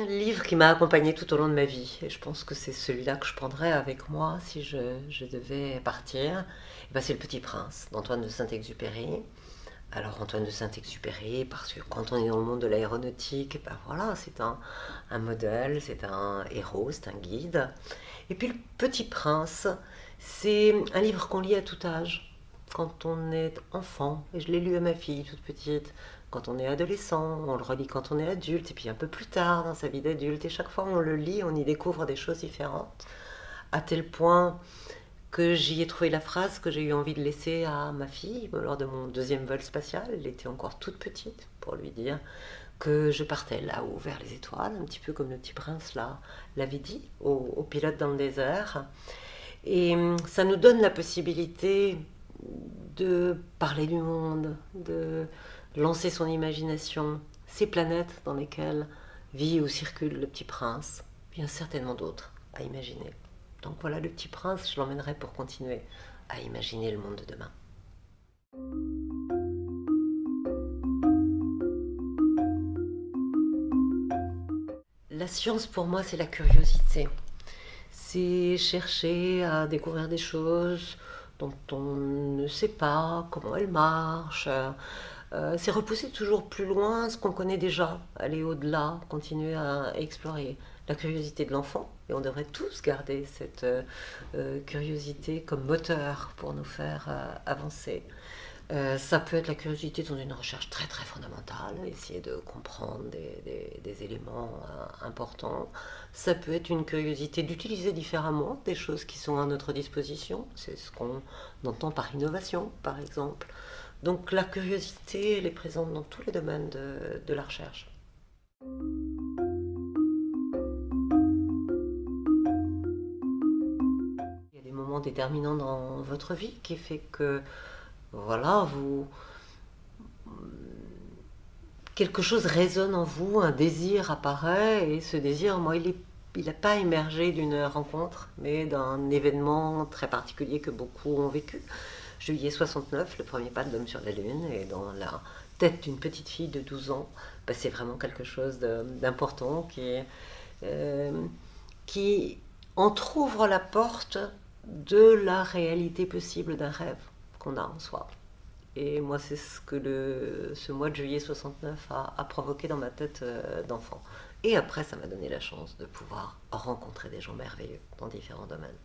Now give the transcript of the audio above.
un livre qui m'a accompagné tout au long de ma vie. Et je pense que c'est celui-là que je prendrais avec moi si je devais partir. Et ben, c'est Le Petit Prince d'Antoine de Saint-Exupéry. Alors Antoine de Saint-Exupéry, parce que quand on est dans le monde de l'aéronautique, ben voilà, c'est un modèle, c'est un héros, c'est un guide. Et puis Le Petit Prince, c'est un livre qu'on lit à tout âge, quand on est enfant, et je l'ai lu à ma fille toute petite, quand on est adolescent, on le relit quand on est adulte, et puis un peu plus tard dans sa vie d'adulte, et chaque fois on le lit, on y découvre des choses différentes, à tel point que j'y ai trouvé la phrase que j'ai eu envie de laisser à ma fille lors de mon deuxième vol spatial. Elle était encore toute petite, pour lui dire que je partais là-haut vers les étoiles, un petit peu comme le petit prince l'avait dit au pilote dans le désert. Et ça nous donne la possibilité de parler du monde, de lancer son imagination, ces planètes dans lesquelles vit ou circule le petit prince, bien certainement d'autres à imaginer. Donc voilà, le petit prince, je l'emmènerai pour continuer à imaginer le monde de demain. La science pour moi, c'est la curiosité. C'est chercher à découvrir des choses dont on ne sait pas comment elles marchent. C'est repousser toujours plus loin ce qu'on connaît déjà, aller au-delà, continuer à explorer. La curiosité de l'enfant, et on devrait tous garder cette curiosité comme moteur pour nous faire avancer. Ça peut être la curiosité dans une recherche très très fondamentale, essayer de comprendre des éléments importants. Ça peut être une curiosité d'utiliser différemment des choses qui sont à notre disposition. C'est ce qu'on entend par innovation, par exemple. Donc la curiosité, elle est présente dans tous les domaines de la recherche. Il y a des moments déterminants dans votre vie qui fait que voilà, quelque chose résonne en vous, un désir apparaît, et ce désir, moi, il n'a pas émergé d'une rencontre, mais d'un événement très particulier que beaucoup ont vécu. Juillet 69, le premier pas de l'homme sur la Lune, et dans la tête d'une petite fille de 12 ans, bah, c'est vraiment quelque chose d'important euh, qui entr'ouvre la porte de la réalité possible d'un rêve qu'on a en soi. Et moi, c'est ce que ce mois de juillet 69 a provoqué dans ma tête d'enfant. Et après, ça m'a donné la chance de pouvoir rencontrer des gens merveilleux dans différents domaines.